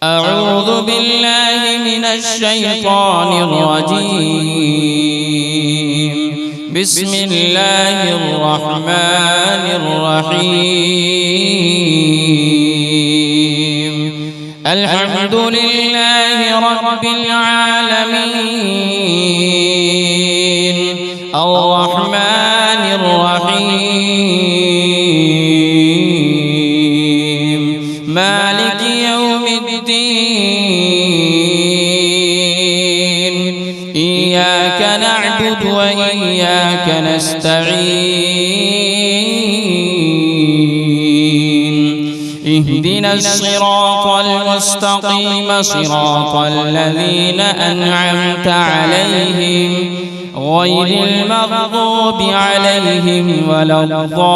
أعوذ بالله من الشيطان الرجيم. بسم الله الرحمن الرحيم. الحمد لله رب العالمين الرحمن الرحيم مالك يوم الدين. إياك نعبد وإياك نستعين. اهدنا الصراط المستقيم صراط الذين أنعمت عليهم غير المغضوب عليهم ولا الضالين.